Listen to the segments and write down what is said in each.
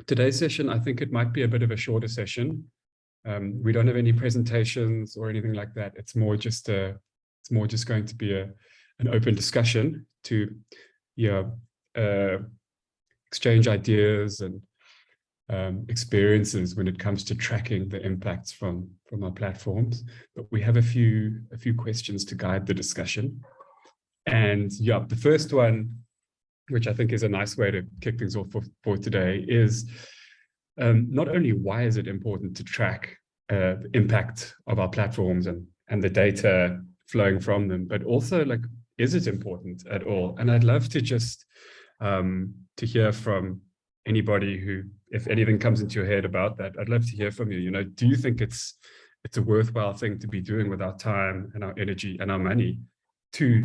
today's session, I think it might be a bit of a shorter session. We don't have any presentations or anything like that. It's more just going to be an open discussion to exchange ideas and experiences when it comes to tracking the impacts from our platforms. But we have a few questions to guide the discussion. And the first one, which I think is a nice way to kick things off for today, is not only why is it important to track the impact of our platforms and the data flowing from them, but also, like, is it important at all? And I'd love to just to hear from anybody who, if anything comes into your head about that, I'd love to hear from you. You know, do you think it's a worthwhile thing to be doing with our time and our energy and our money to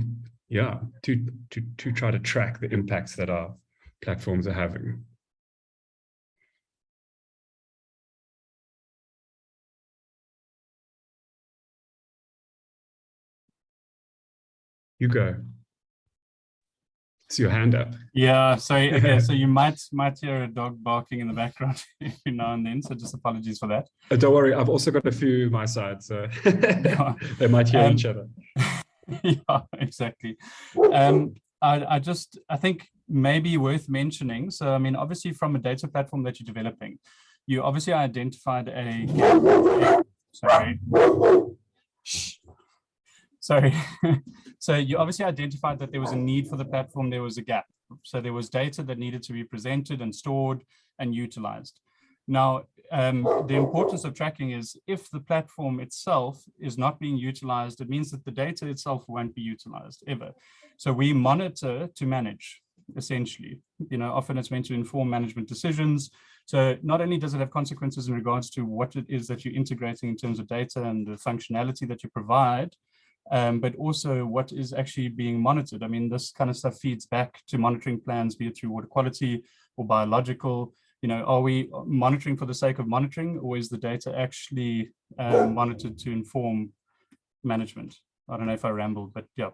try to track the impacts that our platforms are having? You go. It's your hand up. Yeah, sorry. Okay, so you might hear a dog barking in the background every now and then, so just apologies for that. Don't worry, I've also got a few my side, so they might hear each other. Yeah, exactly. I think maybe worth mentioning. So, I mean, obviously from a data platform that you're developing, you obviously identified Sorry. So you obviously identified that there was a need for the platform, there was a gap. So there was data that needed to be presented and stored and utilized. Now, the importance of tracking is if the platform itself is not being utilized, it means that the data itself won't be utilized ever. So we monitor to manage, essentially. You know, often it's meant to inform management decisions. So not only does it have consequences in regards to what it is that you're integrating in terms of data and the functionality that you provide, but also what is actually being monitored. I mean, this kind of stuff feeds back to monitoring plans, be it through water quality or biological. You know, are we monitoring for the sake of monitoring, or is the data actually monitored to inform management? I don't know if I rambled, but yeah.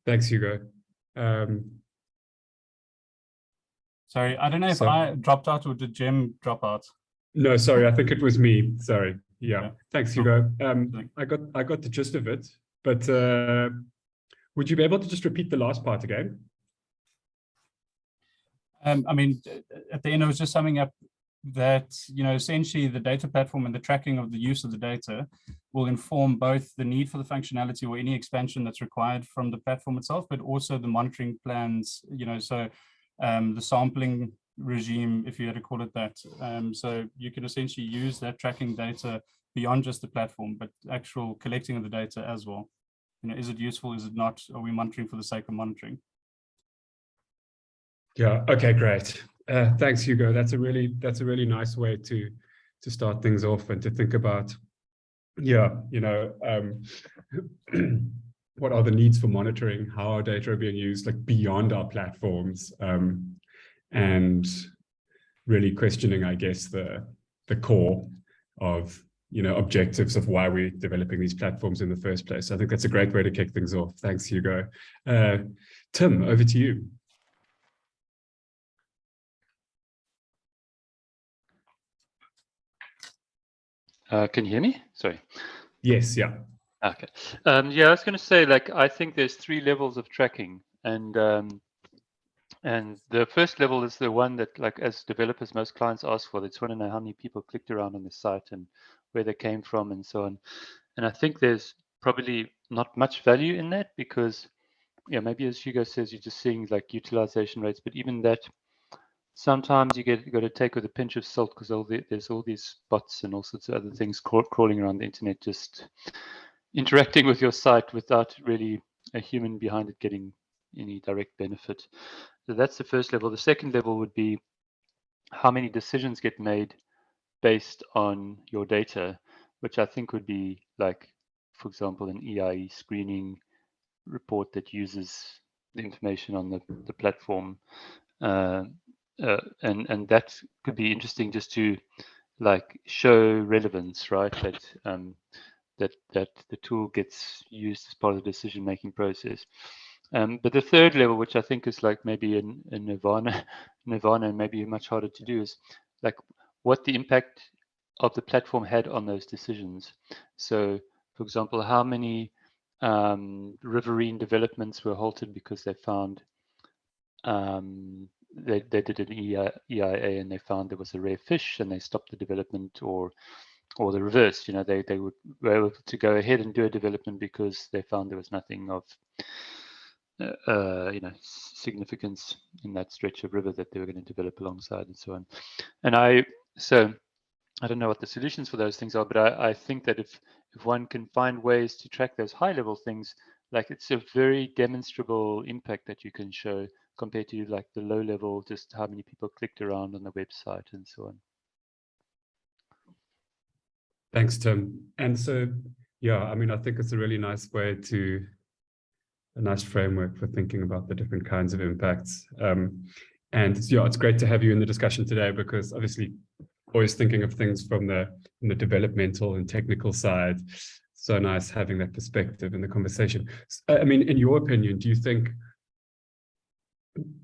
Thanks, Hugo. Sorry, I don't know if I dropped out or did Jim drop out? No, sorry, I think it was me. Sorry. Yeah. Thanks, Hugo. Cool. I got the gist of it, but would you be able to just repeat the last part again? I mean, at the end, I was just summing up that, you know, essentially the data platform and the tracking of the use of the data will inform both the need for the functionality or any expansion that's required from the platform itself, but also the monitoring plans, you know, so the sampling regime, if you had to call it that. So you can essentially use that tracking data beyond just the platform, but actual collecting of the data as well. You know, is it useful? Is it not? Are we monitoring for the sake of monitoring? Yeah. Okay. Great. Thanks, Hugo. That's a really nice way to start things off and to think about. Yeah. You know, what are the needs for monitoring? How our data are being used, like beyond our platforms, and really questioning, I guess, the core of, you know, objectives of why we're developing these platforms in the first place. I think that's a great way to kick things off. Thanks, Hugo. Tim, over to you. Can you hear me? Sorry. Yes, yeah. Okay. Yeah, I was going to say, like, I think there's 3 levels of tracking, and the first level is the one that, like, as developers, most clients ask for. They just want to know how many people clicked around on the site and where they came from and so on. And I think there's probably not much value in that because, yeah, maybe as Hugo says, you're just seeing like utilization rates, but even that, sometimes you got to take with a pinch of salt because there's all these bots and all sorts of other things crawling around the internet, just interacting with your site without really a human behind it getting any direct benefit. So that's the first level. The second level would be how many decisions get made based on your data, which I think would be like, for example, an EIE screening report that uses the information on the platform. and that could be interesting just to like show relevance, right? That the tool gets used as part of the decision-making process. But the third level, which I think is like maybe in nirvana, and maybe much harder to do, is like what the impact of the platform had on those decisions. So, for example, how many riverine developments were halted because they found they did an EIA and they found there was a rare fish and they stopped the development, or the reverse. You know, they were able to go ahead and do a development because they found there was nothing of significance in that stretch of river that they were going to develop alongside, and so on. And so I don't know what the solutions for those things are, but I think that if one can find ways to track those high level things, like it's a very demonstrable impact that you can show compared to like the low level, just how many people clicked around on the website and so on. Thanks, Tim. And so, yeah, I mean, I think it's a really nice a nice framework for thinking about the different kinds of impacts. And yeah, it's great to have you in the discussion today, because obviously always thinking of things from the developmental and technical side. So nice having that perspective in the conversation. I mean, in your opinion, do you think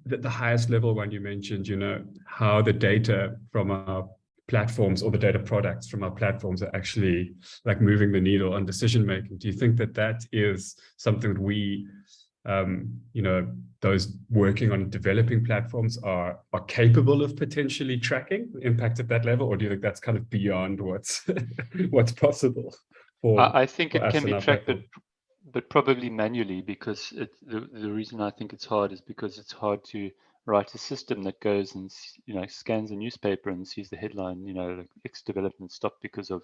that the highest level one you mentioned, you know, how the data from our platforms or the data products from our platforms are actually like moving the needle on decision making? Do you think that that is something that we, you know, those working on developing platforms are capable of potentially tracking the impact at that level, or do you think that's kind of beyond what's what's possible? I think it can be tracked, platform? but probably manually, because the reason I think it's hard is because it's hard to write a system that goes and, you know, scans a newspaper and sees the headline, you know, like X development stopped because of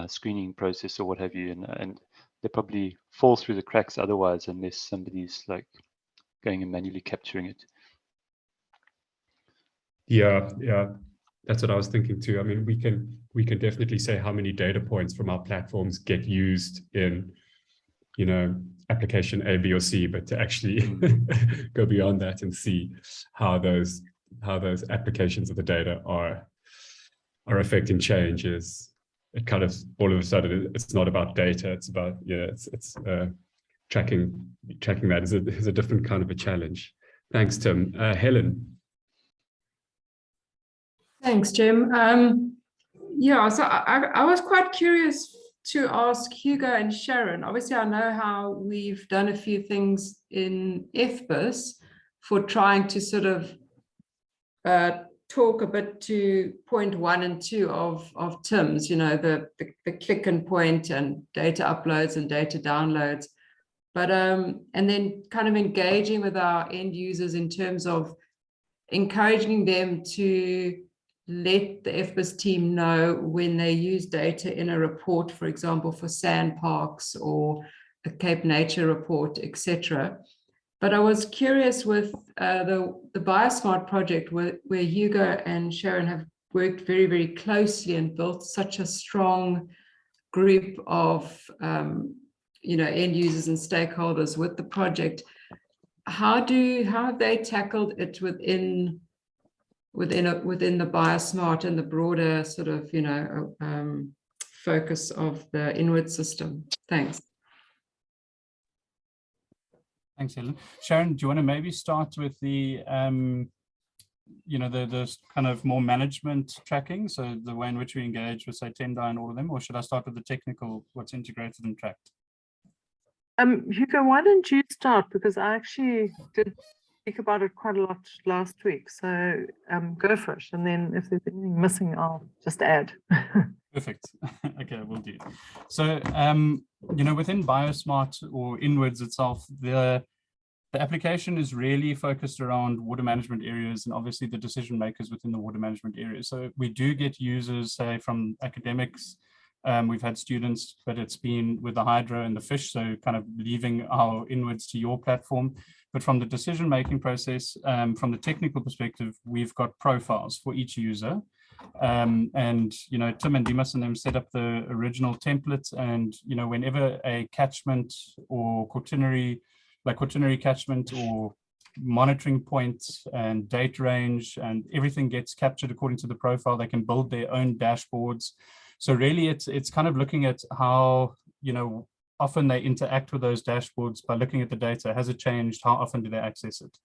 screening process or what have you, and they probably fall through the cracks otherwise, unless somebody's like going and manually capturing it. Yeah, that's what I was thinking too. I mean, we can definitely say how many data points from our platforms get used in, you know, application A, B, or C, but to actually go beyond that and see how those applications of the data are affecting change is, it kind of all of a sudden it's not about data, it's about, yeah, it's tracking that is a different kind of a challenge. Thanks, Tim. Helen. Thanks, Jim. Yeah, so I was quite curious to ask Hugo and Sharon. Obviously, I know how we've done a few things in FBIS for trying to sort of talk a bit to point 1 and 2 of Tim's, you know, the click and point and data uploads and data downloads. But and then kind of engaging with our end users in terms of encouraging them to let the FBIS team know when they use data in a report, for example, for sandparks or a Cape Nature report, etc. But I was curious with the BioSmart project, where Hugo and Sharon have worked very, very closely and built such a strong group of you know, end users and stakeholders with the project. How have they tackled it within the BioSmart and the broader sort of, you know, focus of the inward system? Thanks. Thanks, Helen. Sharon, do you want to maybe start with the, you know, the kind of more management tracking, so the way in which we engage with, say, Tendai and all of them, or should I start with the technical, what's integrated and tracked? Hugo, why don't you start? Because I actually did speak about it quite a lot last week. So go for it. And then if there's anything missing, I'll just add. Perfect. Okay, we'll do. So, you know, within BioSmart or Inwards itself, the application is really focused around water management areas and obviously the decision makers within the water management area. So we do get users, say, from academics. We've had students, but it's been with the hydro and the fish, so kind of leaving our Inwards to your platform. But from the decision-making process, from the technical perspective, we've got profiles for each user. And, you know, Tim and Dimas and them set up the original templates, and, you know, whenever a catchment or quaternary catchment or monitoring points and date range, and everything gets captured according to the profile. They can build their own dashboards. So really it's kind of looking at how, often they interact with those dashboards by looking at the data. Has it changed? How often do they access it?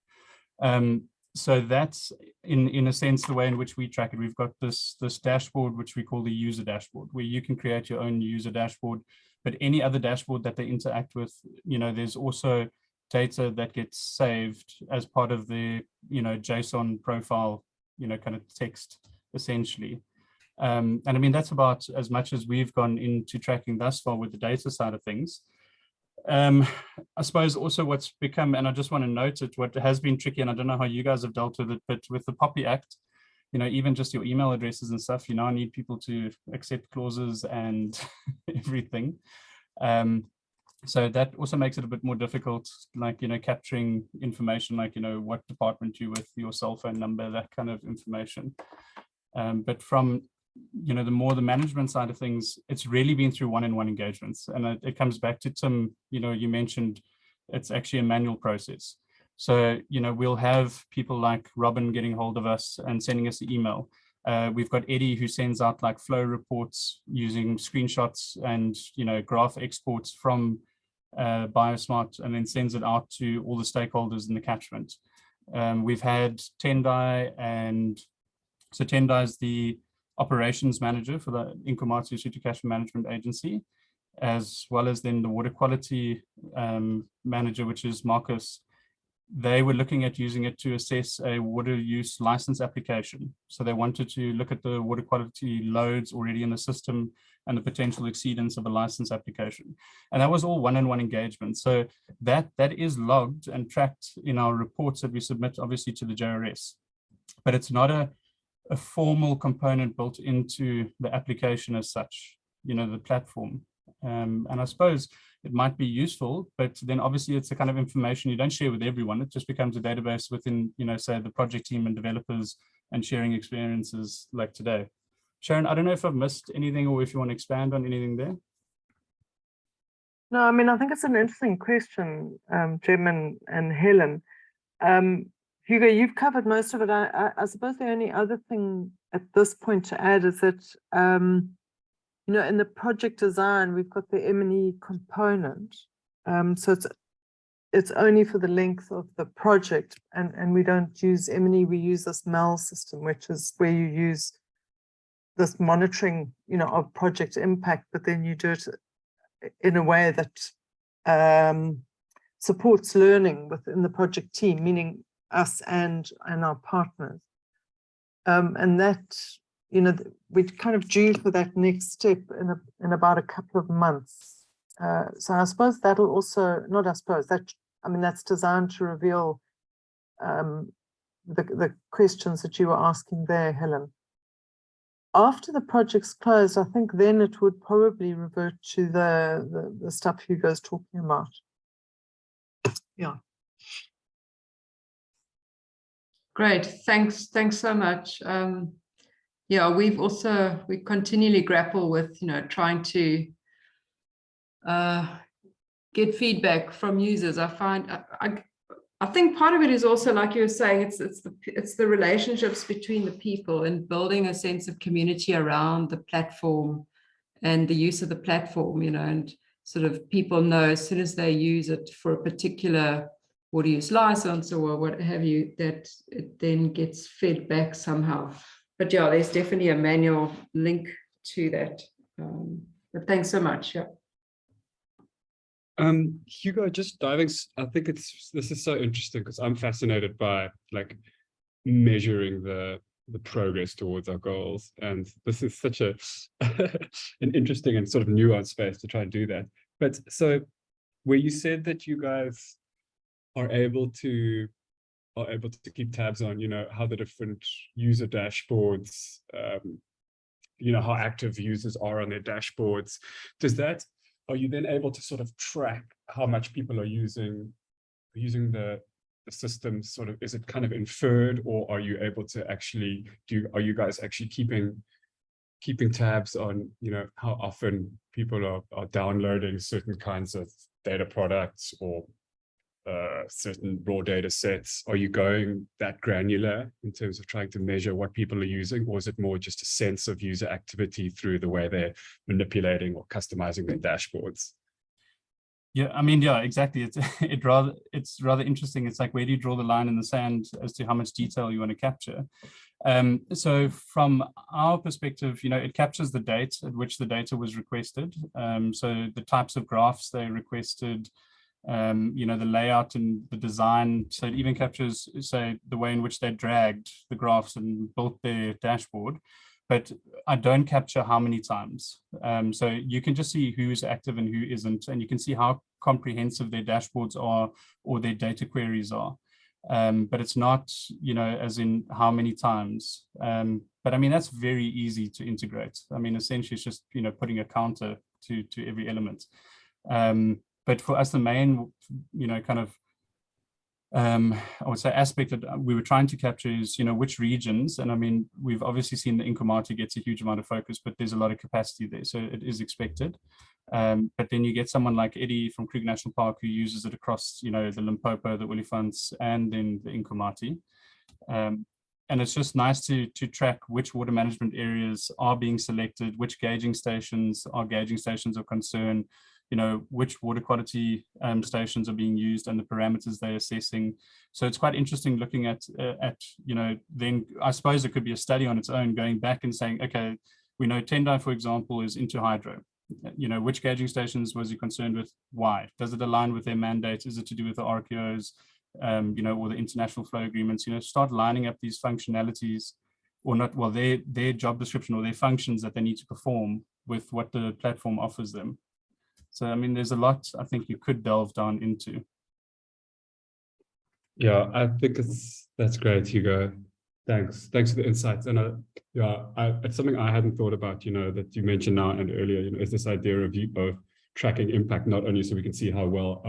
So that's in a sense the way in which we track it. We've got this dashboard which we call the user dashboard, where you can create your own user dashboard, but any other dashboard that they interact with, there's also data that gets saved as part of the JSON profile, kind of text essentially. And I mean, that's about as much as we've gone into tracking thus far with the data side of things. I suppose also what's become, and I just want to note it, what has been tricky, and I don't know how you guys have dealt with it, but with the POPI Act, even just your email addresses and stuff, you now need people to accept clauses and everything. So that also makes it a bit more difficult, like, capturing information, like, what department you're with, your cell phone number, that kind of information. But from the more the management side of things, it's really been through one-on-one engagements. And it comes back to Tim, you mentioned it's actually a manual process. So, we'll have people like Robin getting hold of us and sending us an email. We've got Eddie who sends out like flow reports using screenshots and, graph exports from BioSmart, and then sends it out to all the stakeholders in the catchment. We've had Tendai, and so Tendai is the operations manager for the Inkomati City Catchment Management Agency, as well as then the water quality manager, which is Marcus. They were looking at using it to assess a water use license application. So they wanted to look at the water quality loads already in the system and the potential exceedance of a license application. And that was all one-on-one engagement. So that is logged and tracked in our reports that we submit, obviously, to the JRS. But it's not a formal component built into the application as such, the platform. And I suppose it might be useful, but then obviously it's the kind of information you don't share with everyone. It just becomes a database within, say, the project team and developers, and sharing experiences like today. Sharon, I don't know if I've missed anything or if you want to expand on anything there. No, I mean, I think it's an interesting question, Jem and Helen. Hugo, you've covered most of it. I suppose the only other thing at this point to add is that, in the project design, we've got the M&E component. So it's only for the length of the project, and we don't use M&E, we use this MEL system, which is where you use this monitoring, of project impact, but then you do it in a way that supports learning within the project team, meaning us and our partners. And that, we're kind of due for that next step in about a couple of months. So I suppose that'll also, not I suppose, that's designed to reveal the questions that you were asking there, Helen. After the project's closed, I think then it would probably revert to the stuff Hugo's talking about. Yeah. Great, thanks so much. Yeah, we continually grapple with, trying to get feedback from users. I think part of it is also, like you were saying, it's the relationships between the people and building a sense of community around the platform and the use of the platform, and sort of people know as soon as they use it for a particular water use license or what have you, that it then gets fed back somehow. But yeah, there's definitely a manual link to that. But thanks so much. Yeah. Hugo, just diving, I think this is so interesting because I'm fascinated by like measuring the progress towards our goals, and this is such an interesting and sort of nuanced space to try and do that. But so where you said that you guys are able to keep tabs on, how the different user dashboards, how active users are on their dashboards, are you then able to sort of track how much people are using the system? Sort of, is it kind of inferred, or are you able to actually are you guys actually keeping tabs on, how often people are downloading certain kinds of data products, or certain raw data sets? Are you going that granular in terms of trying to measure what people are using, or is it more just a sense of user activity through the way they're manipulating or customizing their dashboards? Yeah, I mean, yeah, exactly. It's rather interesting. It's like, where do you draw the line in the sand as to how much detail you want to capture? So from our perspective, it captures the date at which the data was requested. So the types of graphs they requested, the layout and the design. So it even captures, say, the way in which they dragged the graphs and built their dashboard. But I don't capture how many times. So you can just see who's active and who isn't, and you can see how comprehensive their dashboards are or their data queries are. But it's not, as in how many times. But I mean, that's very easy to integrate. I mean, essentially, it's just, putting a counter to every element. But for us, the main, kind of, I would say aspect that we were trying to capture is, which regions. And I mean, we've obviously seen the Nkomati gets a huge amount of focus, but there's a lot of capacity there. So it is expected. But then you get someone like Eddie from Kruger National Park who uses it across, the Limpopo, the Olifants, and then the Nkomati. And it's just nice to track which water management areas are being selected, which gauging stations are gauging stations of concern, which water quality stations are being used and the parameters they're assessing. So it's quite interesting looking at then I suppose it could be a study on its own, going back and saying, okay, we know Tendai, for example, is into hydro. Which gauging stations was he concerned with? Why? Does it align with their mandate? Is it to do with the RQOs, or the international flow agreements? Start lining up these functionalities, or not, well, their job description or their functions that they need to perform with what the platform offers them. So, I mean, there's a lot I think you could delve down into. Yeah, I think that's great, Hugo. Thanks for the insights. And it's something I hadn't thought about, that you mentioned now and earlier, is this idea of tracking impact, not only so we can see how well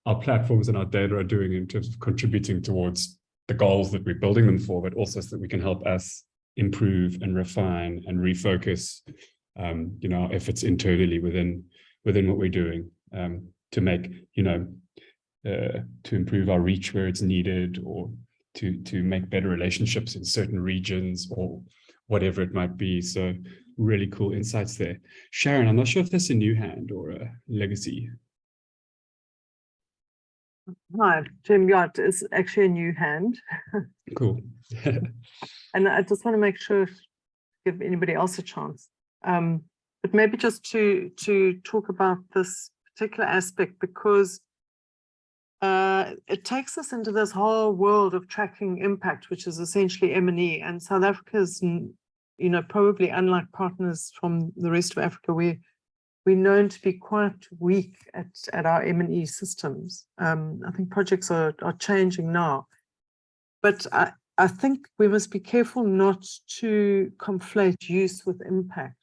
our platforms and our data are doing in terms of contributing towards the goals that we're building them for, but also so that we can help us improve and refine and refocus our efforts internally within what we're doing, to make, to improve our reach where it's needed, or to make better relationships in certain regions, or whatever it might be. So really cool insights there. Sharon, I'm not sure if that's a new hand or a legacy. Hi, Jim. Yeah, it's actually a new hand. Cool. And I just want to make sure to give anybody else a chance. But maybe just to talk about this particular aspect, because it takes us into this whole world of tracking impact, which is essentially M&E. And South Africa is, probably unlike partners from the rest of Africa, we're known to be quite weak at our M&E systems. I think projects are changing now. But I think we must be careful not to conflate use with impact.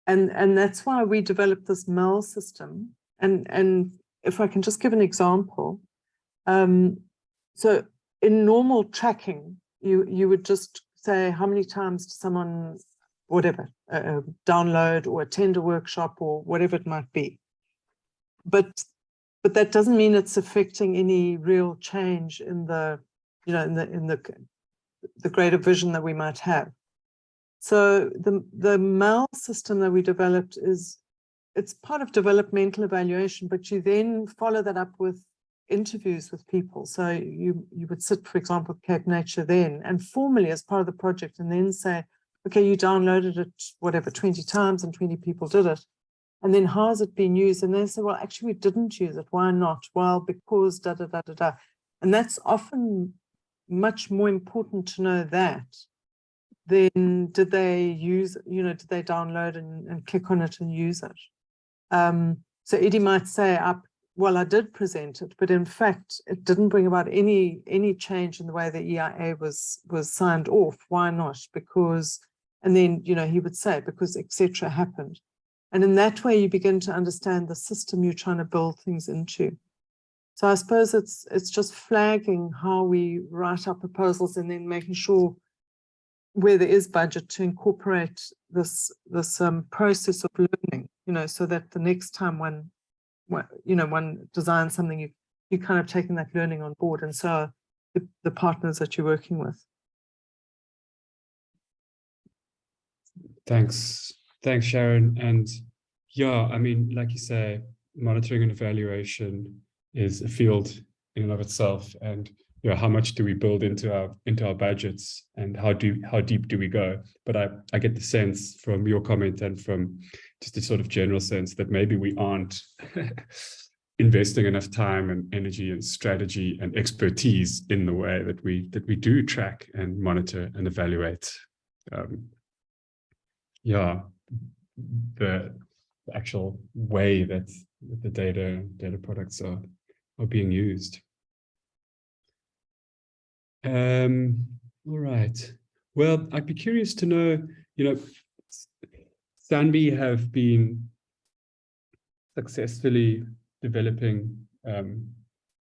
And that's why we developed this MEL system. And if I can just give an example. So in normal tracking, you would just say how many times does someone, whatever, download or attend a workshop or whatever it might be. But that doesn't mean it's affecting any real change in the, in the greater vision that we might have. So the MEL system that we developed it's part of developmental evaluation, but you then follow that up with interviews with people. So you would sit, for example, with Cape Nature then, and formally as part of the project, and then say, okay, you downloaded it, whatever, 20 times and 20 people did it. And then how has it been used? And they say, well, actually, we didn't use it. Why not? Well, because da, da, da, da, da. And that's often much more important to know that than did they use, did they download and click on it and use it? So Eddie might say, well, I did present it, but in fact, it didn't bring about any change in the way the EIA was signed off. Why not? Because, and then, he would say, because etc. happened. And in that way, you begin to understand the system you're trying to build things into. So I suppose it's just flagging how we write our proposals and then making sure where there is budget to incorporate this process of learning, so that the next time one one designs something, you kind of taking that learning on board, and so are the partners that you're working with. Thanks, Sharon. And yeah, I mean, like you say, monitoring and evaluation is a field in and of itself, and how much do we build into our budgets, and how deep do we go? But I get the sense from your comment and from just a sort of general sense that maybe we aren't investing enough time and energy and strategy and expertise in the way that we do track and monitor and evaluate the actual way that the data products are being used. All right. Well, I'd be curious to know, SANBI have been successfully developing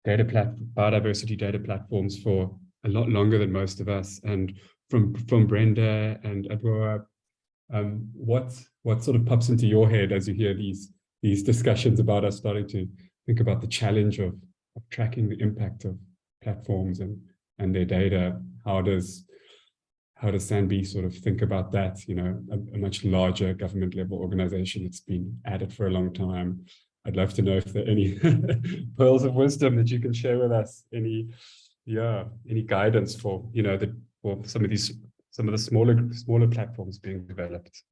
biodiversity data platforms for a lot longer than most of us. And from Brenda and Adwoa, what sort of pops into your head as you hear these discussions about us starting to think about the challenge of tracking the impact of platforms and their data? How does SANBI sort of think about that? A much larger government level organization that's been at it for a long time. I'd love to know if there are any pearls of wisdom that you can share with us. Any guidance for for some of the smaller platforms being developed.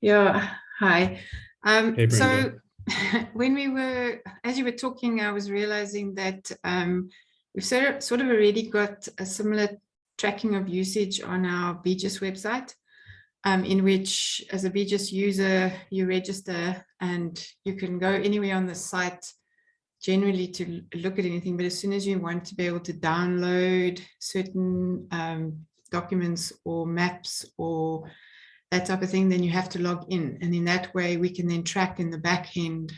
Yeah. Hi. Hey, Brenda. So as you were talking, I was realizing that we've sort of already got a similar tracking of usage on our BGIS website, in which as a BGIS user, you register and you can go anywhere on the site generally to look at anything. But as soon as you want to be able to download certain documents or maps or that type of thing, then you have to log in. And in that way, we can then track in the back end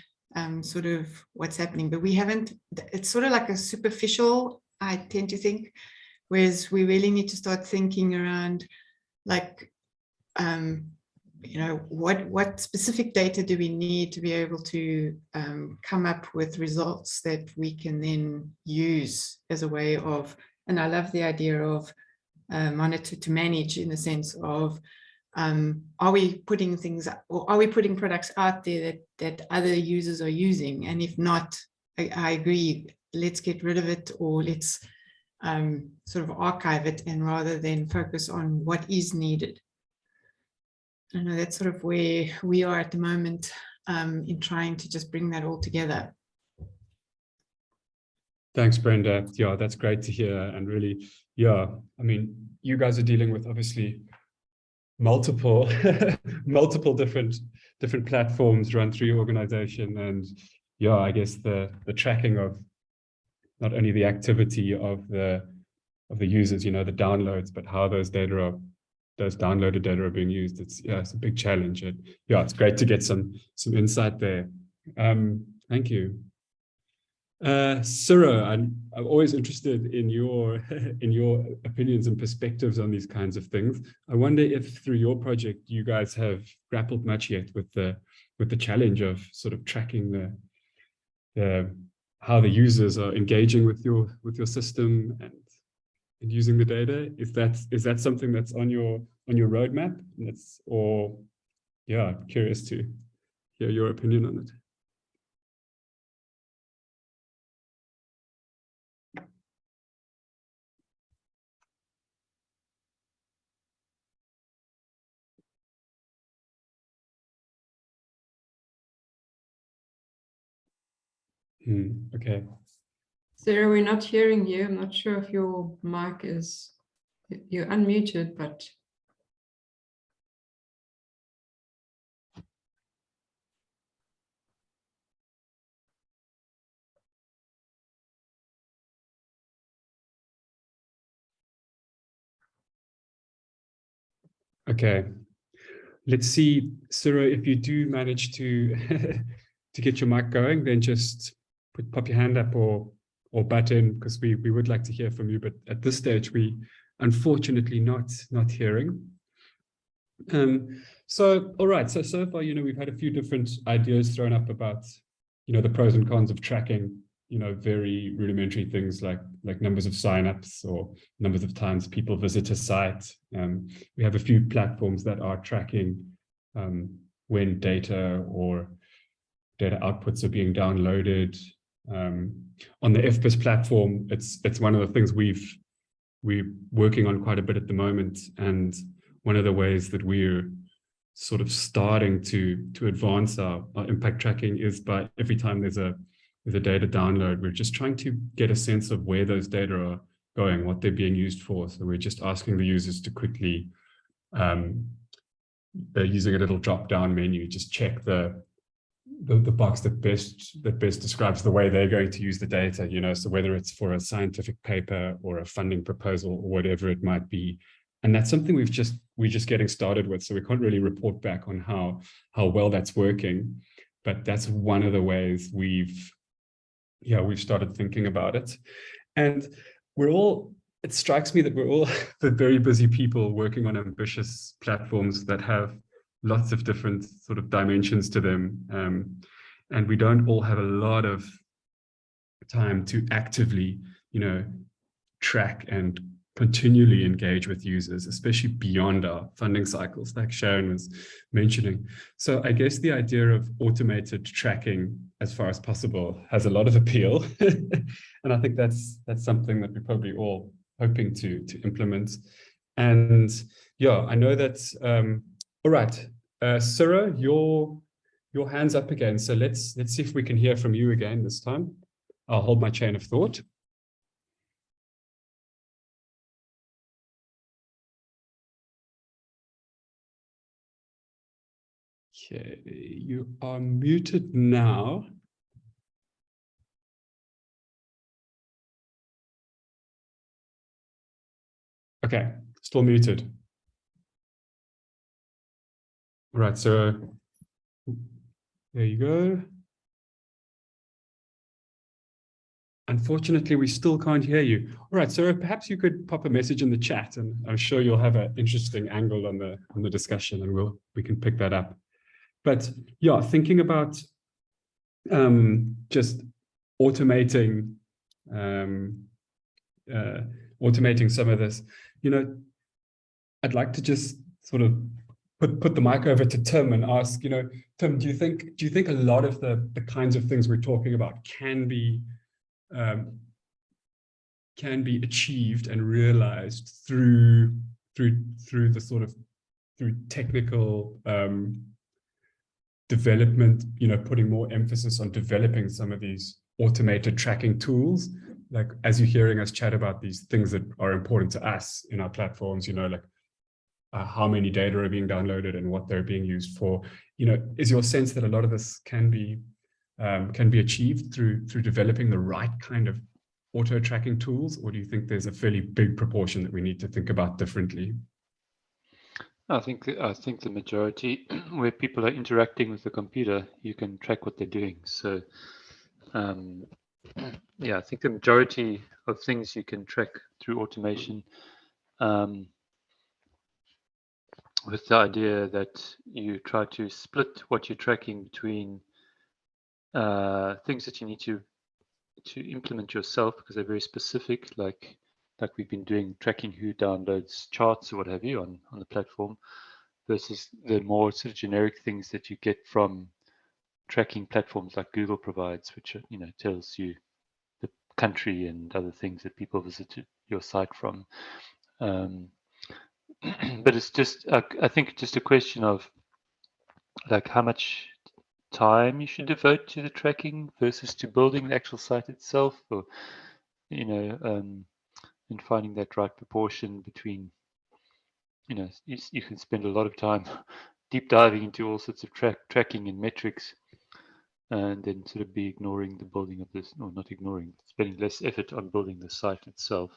sort of what's happening. But we haven't, it's sort of like a superficial, I tend to think, whereas we really need to start thinking around like, what specific data do we need to be able to come up with results that we can then use as a way of, and I love the idea of monitor to manage, in the sense of, are we putting things, or are we putting products out there that other users are using? And if not, I agree, let's get rid of it, or let's sort of archive it, and rather than focus on what is needed. I know that's sort of where we are at the moment in trying to just bring that all together. Thanks, Brenda. Yeah, that's great to hear. And really, I mean, you guys are dealing with obviously multiple different platforms run through your organization, and I guess the tracking of not only the activity of the users, the downloads, but how those downloaded data are being used. It's a big challenge, and it's great to get some insight there. Thank you. Ciro, I'm always interested in your opinions and perspectives on these kinds of things. I wonder if through your project you guys have grappled much yet with the challenge of sort of tracking how the users are engaging with your system and using the data. Is that something that's on your roadmap? Curious to hear your opinion on it. Okay. Sarah, we're not hearing you. I'm not sure if your mic is, you're unmuted, but. Okay. Let's see, Ciro, if you do manage to to get your mic going, then just pop your hand up or butt in, because we would like to hear from you. But at this stage, we unfortunately not hearing. So, all right. So far, we've had a few different ideas thrown up about, the pros and cons of tracking, very rudimentary things like numbers of signups or numbers of times people visit a site. We have a few platforms that are tracking when data or data outputs are being downloaded. On the FBIS platform, it's one of the things we're working on quite a bit at the moment. And one of the ways that we're sort of starting to advance our impact tracking is by every time there's a data download, we're just trying to get a sense of where those data are going, what they're being used for. So we're just asking the users to quickly, using a little drop-down menu, just check the box that best describes the way they're going to use the data, so whether it's for a scientific paper or a funding proposal or whatever it might be. And that's something we're just getting started with, so we can't really report back on how well that's working, but that's one of the ways we've started thinking about it. And it strikes me that we're all the very busy people working on ambitious platforms that have lots of different sort of dimensions to them. And we don't all have a lot of time to actively, track and continually engage with users, especially beyond our funding cycles, like Sharon was mentioning. So I guess the idea of automated tracking as far as possible has a lot of appeal. And I think that's something that we're probably all hoping to implement. And yeah, I know that, all right, Sarah, your hand's up again. So let's see if we can hear from you again this time. I'll hold my chain of thought. Okay, you are muted now. Okay, still muted. All right, so there you go. Unfortunately, we still can't hear you. All right, so perhaps you could pop a message in the chat, and I'm sure you'll have an interesting angle on the discussion, and we can pick that up. But yeah, thinking about just automating some of this, I'd like to just sort of put the mic over to Tim and ask, Tim, do you think a lot of the kinds of things we're talking about can be achieved and realized through the sort of technical development, putting more emphasis on developing some of these automated tracking tools, like as you're hearing us chat about these things that are important to us in our platforms, like how many data are being downloaded and what they're being used for. Is your sense that a lot of this can be achieved through developing the right kind of auto tracking tools, or do you think there's a fairly big proportion that we need to think about differently? I think the majority, where people are interacting with the computer, you can track what they're doing. So, yeah, I think the majority of things you can track through automation, with the idea that you try to split what you're tracking between things that you need to implement yourself because they're very specific, like we've been doing, tracking who downloads charts or what have you on the platform, versus the more sort of generic things that you get from tracking platforms like Google provides, which tells you the country and other things that people visited your site from. But it's just, I think, just a question of like how much time you should devote to the tracking versus to building the actual site itself, or and finding that right proportion between, you can spend a lot of time deep diving into all sorts of tracking and metrics, and then sort of be ignoring the building of this, or not ignoring, spending less effort on building the site itself.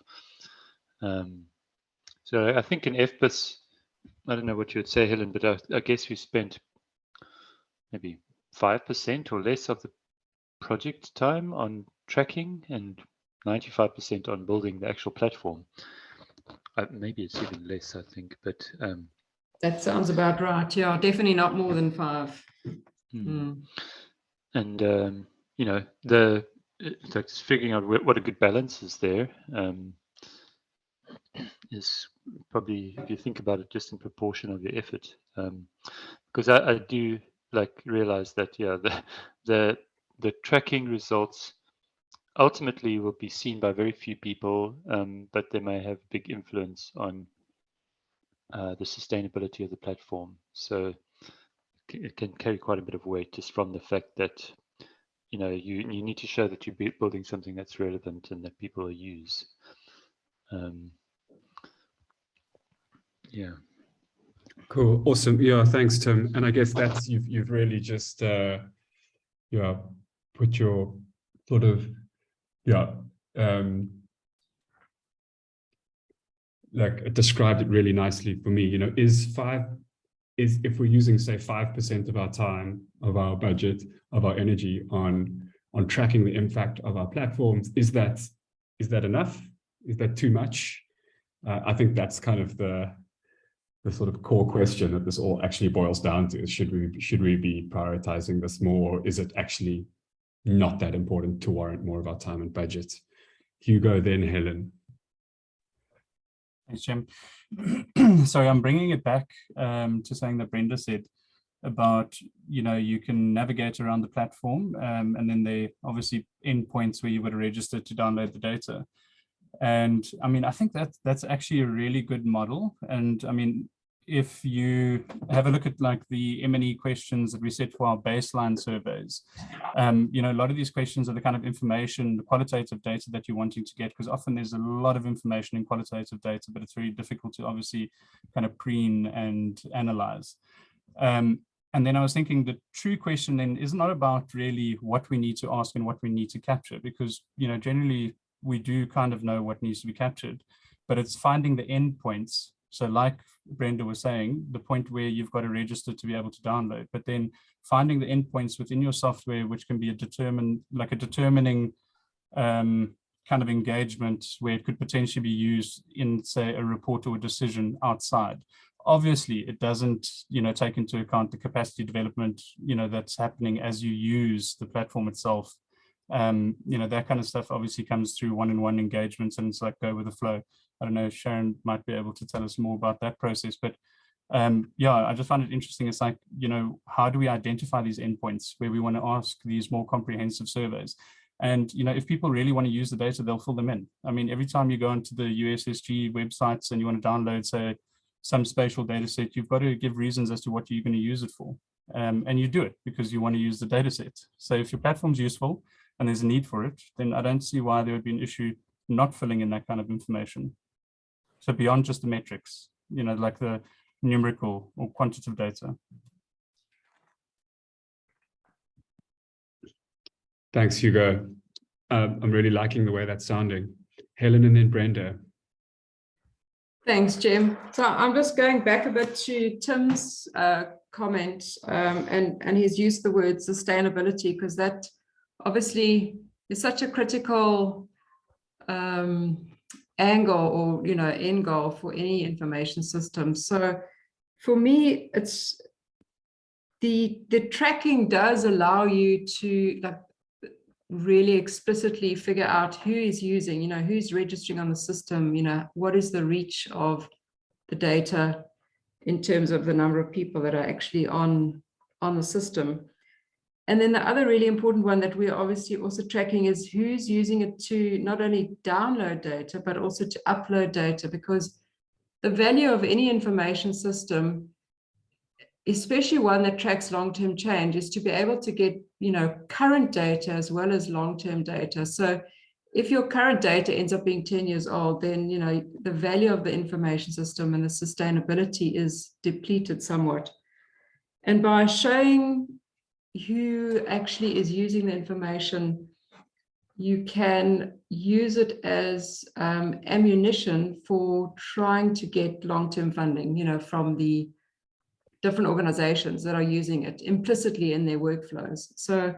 So I think in FBIS, I don't know what you would say, Helen, but I guess we spent maybe 5% or less of the project time on tracking and 95% on building the actual platform. Maybe it's even less, I think, but That sounds about right. Yeah, definitely not more than 5. And you know, it's like just figuring out what a good balance is there is probably, if you think about it, just in proportion of your effort. Because I do like realize that the tracking results ultimately will be seen by very few people, but they may have big influence on the sustainability of the platform. So it can carry quite a bit of weight just from the fact that you need to show that you're building something that's relevant and that people will use. Yeah. Cool. Awesome. Yeah. Thanks, Tim. And I guess that's you've really just put your sort of like described it really nicely for me. Is if we're using, say, 5% of our time, of our budget, of our energy on tracking the impact of our platforms, is that enough? Is that too much? I think that's kind of the sort of core question that this all actually boils down to. Is should we be prioritizing this more, or is it actually not that important to warrant more of our time and budget? Hugo, then Helen. Thanks, Jim. Sorry, I'm bringing it back to something that Brenda said about, you can navigate around the platform, and then there are obviously endpoints where you would register to download the data. And I mean, I think that's actually a really good model. And I mean, if you have a look at like the M&E questions that we set for our baseline surveys, a lot of these questions are the kind of information, the qualitative data that you're wanting to get, because often there's a lot of information in qualitative data, but it's very difficult to obviously kind of preen and analyze. And then I was thinking the true question then is not about really what we need to ask and what we need to capture, because, generally we do kind of know what needs to be captured, but it's finding the endpoints. So like Brenda was saying, the point where you've got to register to be able to download, but then finding the endpoints within your software, which can be a determining kind of engagement where it could potentially be used in, say, a report or a decision outside. Obviously, it doesn't, take into account the capacity development, that's happening as you use the platform itself. That kind of stuff obviously comes through one-on-one engagements, and it's like go with the flow. I don't know if Sharon might be able to tell us more about that process, but I just find it interesting. It's like, how do we identify these endpoints where we want to ask these more comprehensive surveys? And, if people really want to use the data, they'll fill them in. I mean, every time you go into the USSG websites and you want to download, say, some spatial data set, you've got to give reasons as to what you're going to use it for. And you do it because you want to use the data set. So if your platform's useful and there's a need for it, then I don't see why there would be an issue not filling in that kind of information. So beyond just the metrics, like the numerical or quantitative data. Thanks, Hugo. I'm really liking the way that's sounding. Helen and then Brenda. Thanks, Jim. So I'm just going back a bit to Tim's comment, and he's used the word sustainability, because that obviously is such a critical angle or end goal for any information system. So for me, it's the tracking does allow you to really explicitly figure out who is using, who's registering on the system, what is the reach of the data in terms of the number of people that are actually on the system. And then the other really important one that we're obviously also tracking is who's using it to not only download data, but also to upload data, because the value of any information system, especially one that tracks long-term change, is to be able to get, current data as well as long-term data. So if your current data ends up being 10 years old, then, the value of the information system and the sustainability is depleted somewhat. And by showing who actually is using the information, you can use it as ammunition for trying to get long-term funding, from the different organizations that are using it implicitly in their workflows. So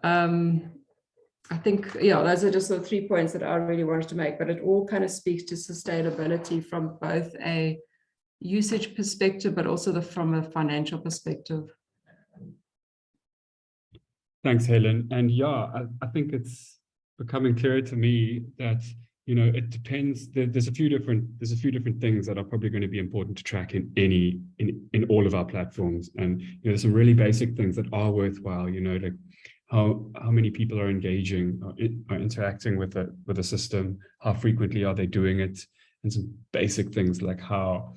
I think, those are just the 3 points that I really wanted to make, but it all kind of speaks to sustainability from both a usage perspective, but also from a financial perspective. Thanks, Helen. And yeah, I think it's becoming clearer to me that, you know, it depends. There's a few different things that are probably going to be important to track in all of our platforms. And, you know, there's some really basic things that are worthwhile, you know, like how many people are engaging, are interacting with the system, how frequently are they doing it, and some basic things like how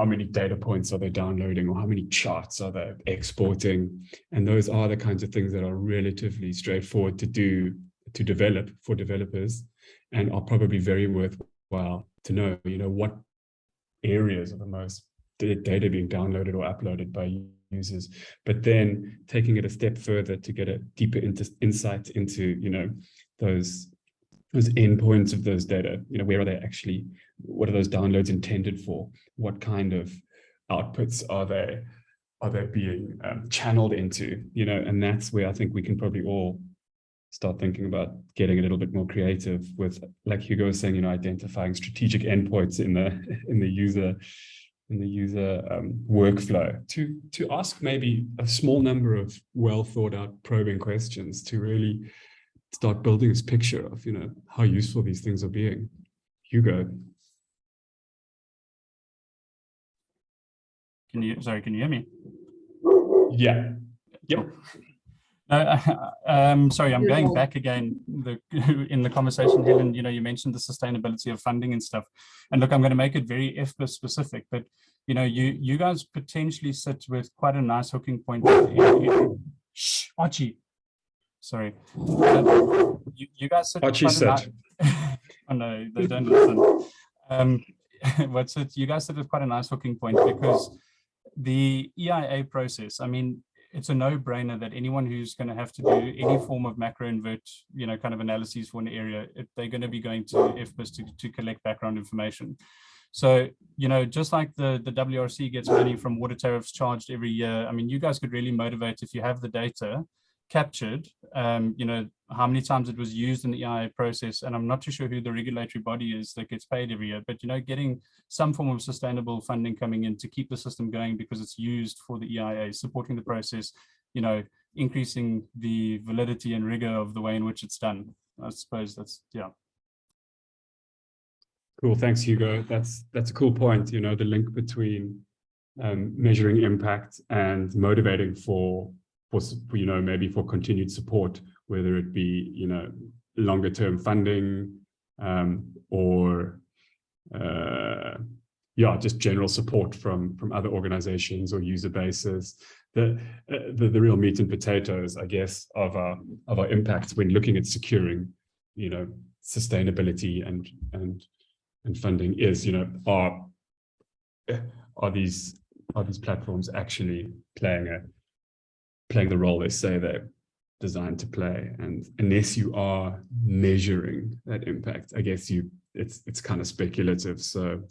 many data points are they downloading, or how many charts are they exporting. And those are the kinds of things that are relatively straightforward to develop for developers, and are probably very worthwhile to know, you know, what areas are the most data being downloaded or uploaded by users. But then taking it a step further to get a deeper insight into, you know, those endpoints of those data, you know, where are they actually, what are those downloads intended for? What kind of outputs are they being channeled into, you know? And that's where I think we can probably all start thinking about getting a little bit more creative with, like Hugo was saying, you know, identifying strategic endpoints in the user workflow to ask maybe a small number of well thought out probing questions to really start building this picture of, you know, how useful these things are being. Hugo. Can you hear me? Yeah. Yep. Sorry, I'm going back again in the conversation, Helen. You know, you mentioned the sustainability of funding and stuff. And look, I'm going to make it very FBIS specific, but you know, you guys potentially sit with quite a nice hooking point. Shh, Archie. Sorry. You guys sit with quite a nice... Oh no, they don't listen. What's it? You guys sit with quite a nice hooking point, because the EIA process, I mean, it's a no-brainer that anyone who's going to have to do any form of macro invert, you know, kind of analyses for an area, they're going to be going to FBIS to collect background information. So, you know, just like the WRC gets money from water tariffs charged every year, I mean, you guys could really motivate if you have the data captured, you know, how many times it was used in the EIA process. And I'm not too sure who the regulatory body is that gets paid every year, but, you know, getting some form of sustainable funding coming in to keep the system going because it's used for the EIA, supporting the process, you know, increasing the validity and rigor of the way in which it's done. I suppose that's, yeah. Cool, thanks, Hugo. That's a cool point, you know, the link between measuring impact and motivating for, you know, maybe for continued support, whether it be, you know, longer term funding or yeah, just general support from other organizations or user bases. The real meat and potatoes, I guess, of our impacts when looking at securing, you know, sustainability and funding is, you know, are these platforms actually playing the role they say they're designed to play? And unless you are measuring that impact, I guess it's kind of speculative. So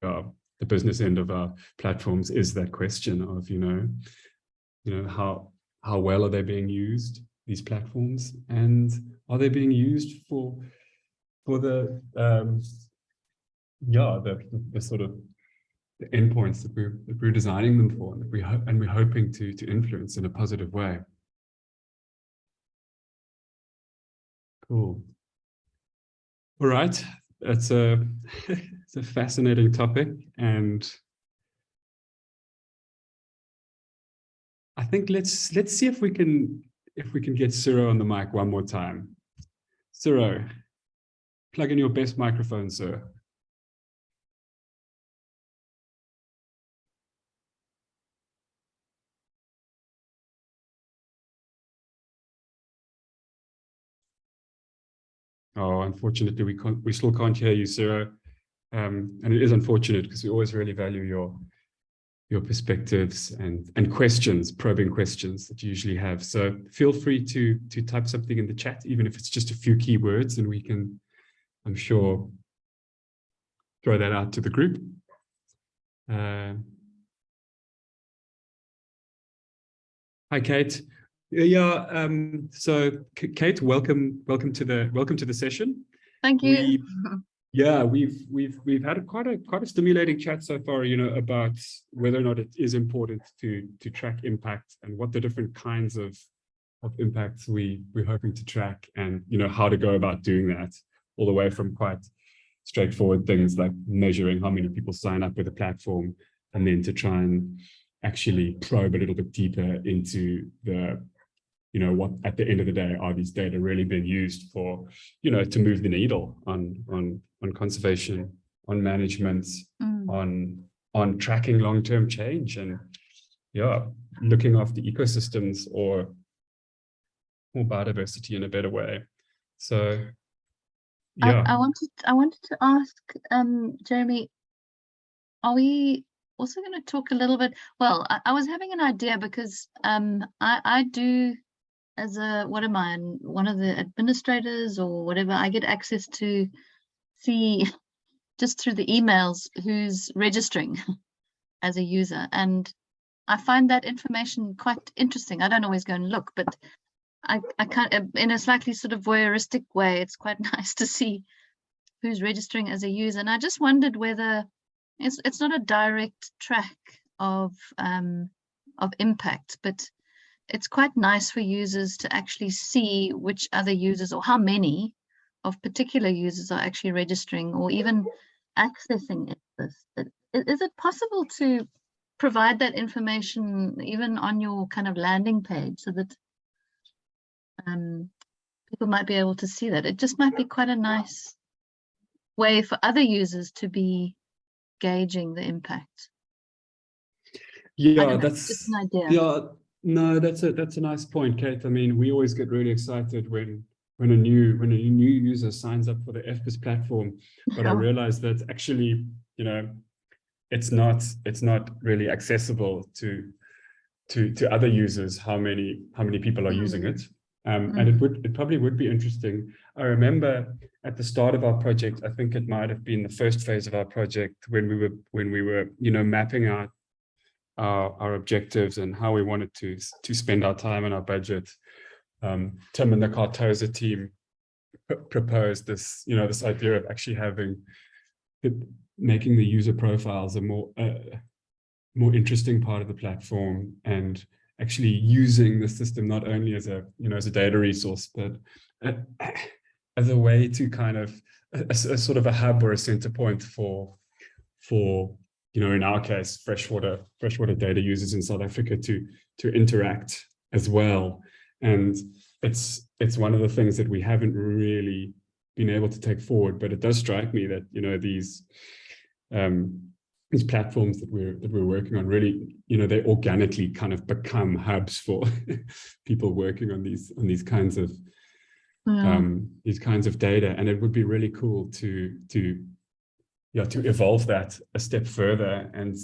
the business end of our platforms is that question of, you know, how well are they being used, these platforms, and are they being used for the the sort of the endpoints that we're designing them for, and we're hoping to influence in a positive way. Cool. All right, it's a fascinating topic, and I think let's see if we can get Ciro on the mic one more time. Ciro, plug in your best microphone, sir. Oh, unfortunately, we still can't hear you, Ciro. And it is unfortunate because we always really value your perspectives and questions, probing questions that you usually have. So feel free to type something in the chat, even if it's just a few keywords, and we can, I'm sure, throw that out to the group. Hi, Kate. Yeah. So Kate, welcome to the session. Thank you. Yeah, we've had quite a stimulating chat so far, you know, about whether or not it is important to track impact and what the different kinds of impacts we're hoping to track, and you know how to go about doing that, all the way from quite straightforward things like measuring how many people sign up with a platform, and then to try and actually probe a little bit deeper into the, you know, what at the end of the day are these data really being used for, you know, to move the needle on conservation, on management, on tracking long-term change, and yeah, looking after ecosystems or biodiversity in a better way. So yeah, I wanted to ask Jeremy, are we also going to talk a little bit? Well, I was having an idea because I do, as a, what am I, one of the administrators or whatever, I get access to see just through the emails who's registering as a user, and I find that information quite interesting. I don't always go and look, but I can't, in a slightly sort of voyeuristic way, it's quite nice to see who's registering as a user. And I just wondered whether it's not a direct track of impact, but it's quite nice for users to actually see which other users or how many of particular users are actually registering or even accessing this. Is it possible to provide that information even on your kind of landing page so that people might be able to see that? It just might be quite a nice way for other users to be gauging the impact. yeah, that's just an idea. Yeah, no, that's a nice point, Kate. I mean, we always get really excited when a new user signs up for the FBIS platform, but I realize that actually, you know, it's not really accessible to other users how many people are using it. And it probably would be interesting. I remember at the start of our project, I think it might have been the first phase of our project when we were you know, mapping out our objectives and how we wanted to spend our time and our budget. Tim and the Cartosa team proposed this, you know, this idea of actually making the user profiles a more interesting part of the platform, and actually using the system not only as a, you know, as a data resource, but as a way to kind of a sort of a hub or a center point for you know, in our case, freshwater data users in South Africa to interact as well. And it's one of the things that we haven't really been able to take forward, but it does strike me that, you know, these platforms that we're working on really, you know, they organically kind of become hubs for people working on these kinds of data. And it would be really cool to evolve that a step further, and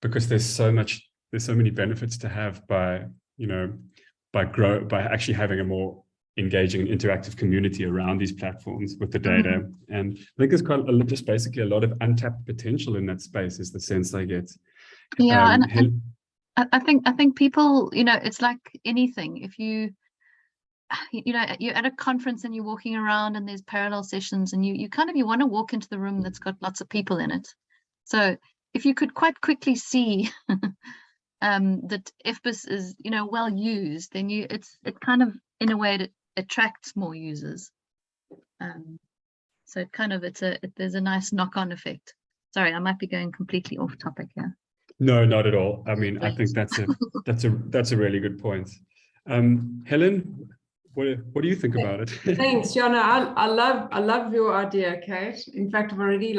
because there's so many benefits to have by, you know, by actually having a more engaging and interactive community around these platforms with the data. And I think there's just basically a lot of untapped potential in that space, is the sense I get. Yeah, and I think people, you know, it's like anything. If you know, you're at a conference and you're walking around and there's parallel sessions, and you want to walk into the room that's got lots of people in it. So if you could quite quickly see that FBIS is, you know, well used, then it kind of, in a way, it attracts more users. So there's a nice knock-on effect. Sorry, I might be going completely off topic here. No, not at all. I mean, I think that's a really good point. Helen, what do you think about it? Thanks, Jana. I love your idea, Kate. In fact, I've already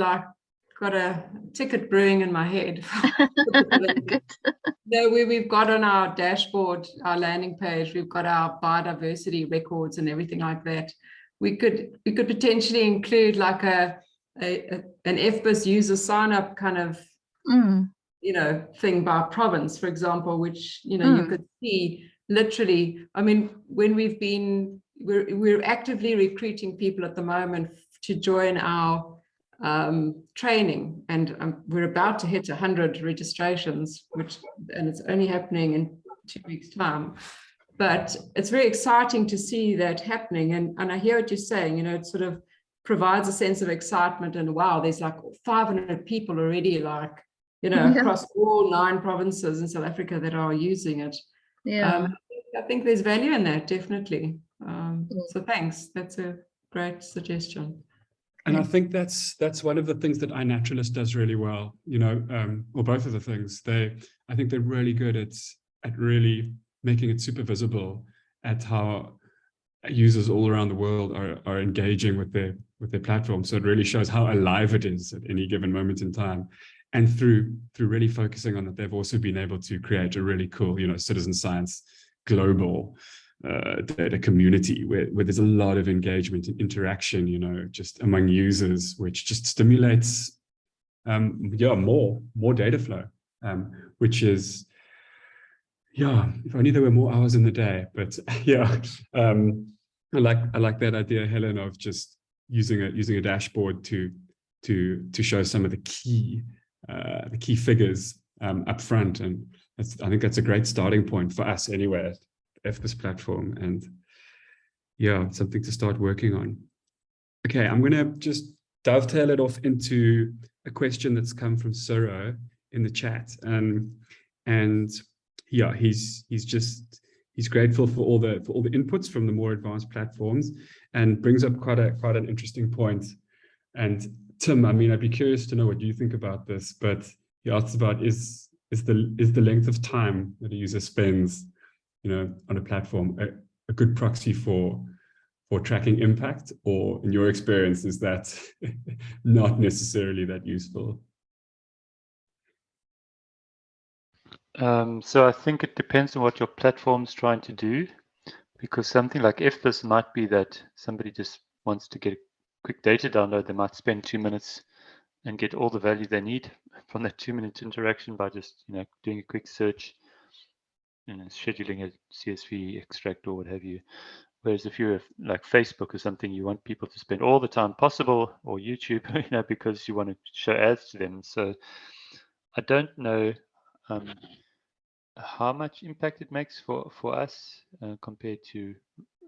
got a ticket brewing in my head. Good. No, we've got on our dashboard, our landing page, we've got our biodiversity records and everything like that. We could potentially include like an FBIS user sign up kind of you know, thing by province, for example, which, you know, you could see literally. I mean, when we're actively recruiting people at the moment to join our training, and we're about to hit 100 registrations, and it's only happening in 2 weeks' time. But it's very exciting to see that happening, and I hear what you're saying. You know, it's sort of provides a sense of excitement, and wow, there's like 500 people already, like, you know, across all 9 provinces in South Africa that are using it. I think there's value in that, definitely. So thanks, that's a great suggestion. And I think that's one of the things that iNaturalist does really well, you know, or both of the things. I think they're really good at really making it super visible at how users all around the world are engaging with their platform. So it really shows how alive it is at any given moment in time. And through really focusing on it, they've also been able to create a really cool, you know, citizen science global data community where there's a lot of engagement and interaction, you know, just among users, which just stimulates more data flow, which is, yeah, if only there were more hours in the day. But yeah, I like that idea, Helen, of just using a dashboard to show some of the key figures up front. And I think that's a great starting point for us anyway at this platform, and yeah, something to start working on. Okay, I'm gonna just dovetail it off into a question that's come from Suro in the chat, and yeah, he's grateful for all the inputs from the more advanced platforms, and brings up quite an interesting point. And Tim, I mean, I'd be curious to know what you think about this, but he asks about is the length of time that a user spends, you know, on a platform a good proxy for tracking impact, or in your experience, is that not necessarily that useful? So I think it depends on what your platform's trying to do, because something like FBIS might be that somebody just wants to get a quick data download. They might spend 2 minutes and get all the value they need from that 2-minute interaction by just, you know, doing a quick search and scheduling a CSV extract or what have you. Whereas if you're like Facebook or something, you want people to spend all the time possible, or YouTube, you know, because you want to show ads to them. So I don't know how much impact it makes for us compared to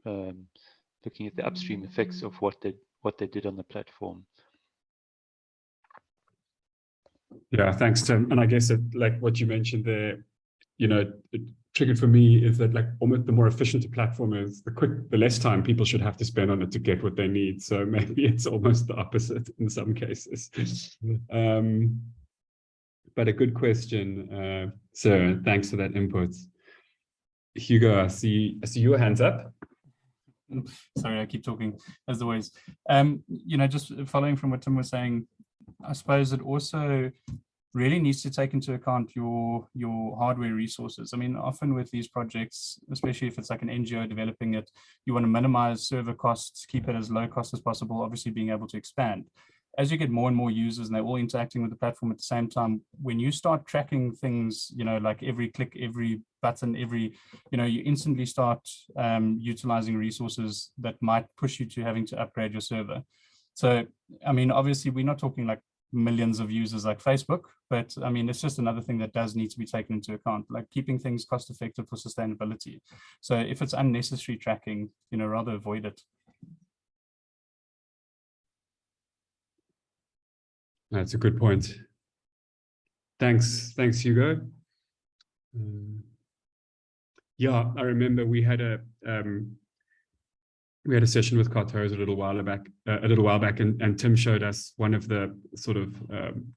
looking at the upstream effects of what they did on the platform. Yeah, thanks, Tim. And I guess like what you mentioned there, you know, it triggered for me is that like almost the more efficient a platform is, the less time people should have to spend on it to get what they need. So maybe it's almost the opposite in some cases. But a good question, Sarah. Thanks for that input. Hugo, I see your hands up. Sorry, I keep talking as always. You know, just following from what Tim was saying, I suppose it also really needs to take into account your hardware resources. I mean, often with these projects, especially if it's like an NGO developing it, you want to minimize server costs, keep it as low cost as possible, obviously being able to expand. As you get more and more users and they're all interacting with the platform at the same time, when you start tracking things, you know, like every click, every button, you know, you instantly start utilizing resources that might push you to having to upgrade your server. So, I mean, obviously we're not talking like millions of users like Facebook, but I mean, it's just another thing that does need to be taken into account, like keeping things cost effective for sustainability. So if it's unnecessary tracking, you know, rather avoid it. That's a good point. Thanks, Hugo. Yeah, I remember we had a session with Cartos a little while back, and Tim showed us one of the sort of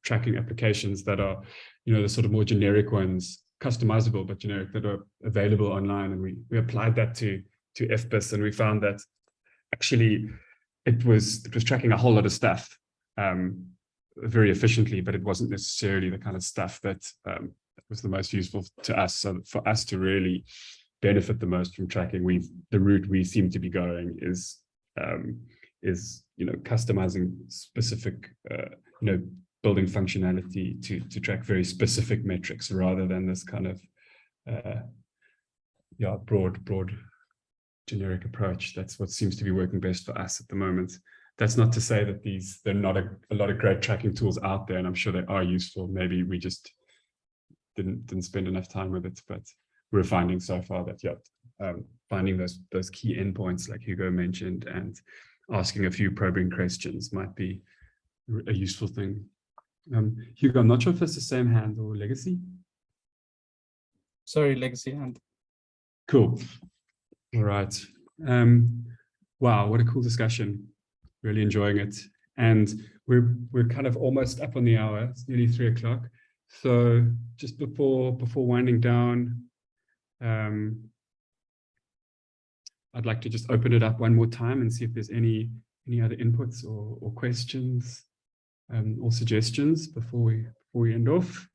tracking applications that are, you know, the sort of more generic ones, customizable but generic, that are available online, and we applied that to FBIS, and we found that actually it was tracking a whole lot of stuff very efficiently, but it wasn't necessarily the kind of stuff that was the most useful to us. So for us to really benefit the most from tracking, the route we seem to be going is you know, customizing specific you know, building functionality to track very specific metrics, rather than this kind of yeah, broad generic approach. That's what seems to be working best for us at the moment. That's not to say that there are not a lot of great tracking tools out there, and I'm sure they are useful. Maybe we just didn't spend enough time with it, but we're finding so far that, yeah, finding those key endpoints like Hugo mentioned, and asking a few probing questions might be a useful thing. Hugo, I'm not sure if it's the same hand or Legacy. Sorry, Legacy hand. Cool. All right. Wow, what a cool discussion. Really enjoying it. And we're kind of almost up on the hour. It's nearly 3 o'clock. So just before winding down, I'd like to just open it up one more time and see if there's any other inputs or questions or suggestions before we end off.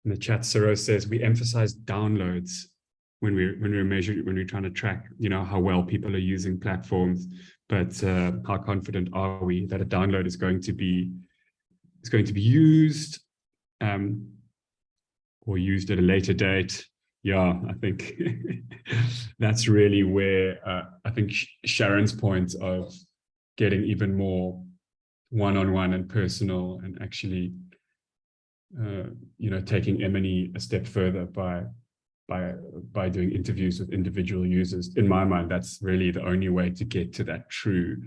In the chat, Ciro says we emphasize downloads when we're trying to track, how well people are using platforms, but how confident are we that a download is going to be used or used at a later date? Yeah, I think that's really where I think Sharon's point of getting even more one-on-one and personal, and actually taking M&E a step further by doing interviews with individual users. In my mind, that's really the only way to get to that true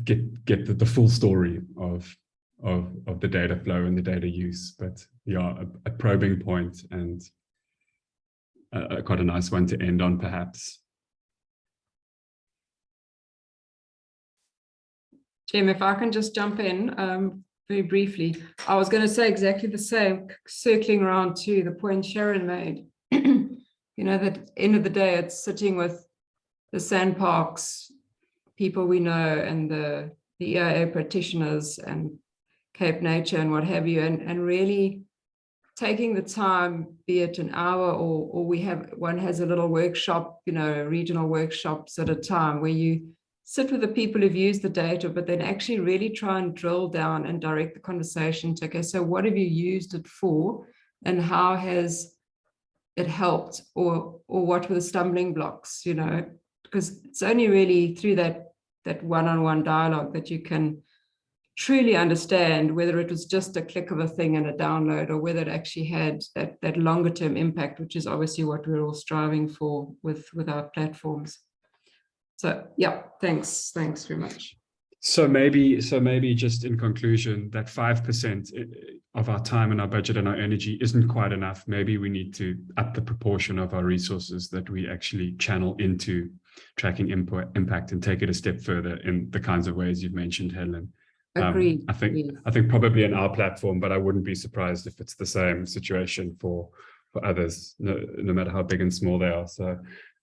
get the full story of the data flow and the data use. But yeah, a probing point, and quite a nice one to end on, perhaps. Jim, if I can just jump in very briefly. I was going to say exactly the same, circling around to the point Sharon made. That at the end of the day, it's sitting with the sandparks, people we know, and the EIA practitioners and Cape Nature and what have you, and really taking the time, be it an hour or one has a little workshop, regional workshops at a time, where you sit with the people who've used the data, but then actually really try and drill down and direct the conversation to, okay, so what have you used it for, and how has it helped, or what were the stumbling blocks, because it's only really through that one-on-one dialogue that you can truly understand whether it was just a click of a thing and a download, or whether it actually had that longer term impact, which is obviously what we're all striving for with our platforms. So yeah, thanks very much. So maybe just in conclusion, that 5% of our time and our budget and our energy isn't quite enough. Maybe we need to up the proportion of our resources that we actually channel into tracking impact, and take it a step further in the kinds of ways you've mentioned, Helen. Agreed. I think probably in our platform, but I wouldn't be surprised if it's the same situation for others, no matter how big and small they are. So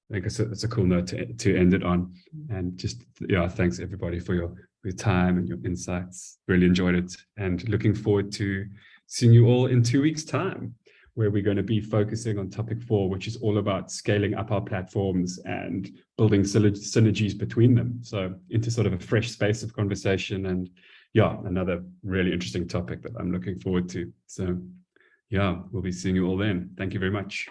I think it's a cool note to end it on. And just, thanks everybody for your time and your insights. Really enjoyed it, and looking forward to seeing you all in 2 weeks' time, where we're going to be focusing on topic 4, which is all about scaling up our platforms and building synergies between them. So into sort of a fresh space of conversation, and another really interesting topic that I'm looking forward to. So we'll be seeing you all then. Thank you very much.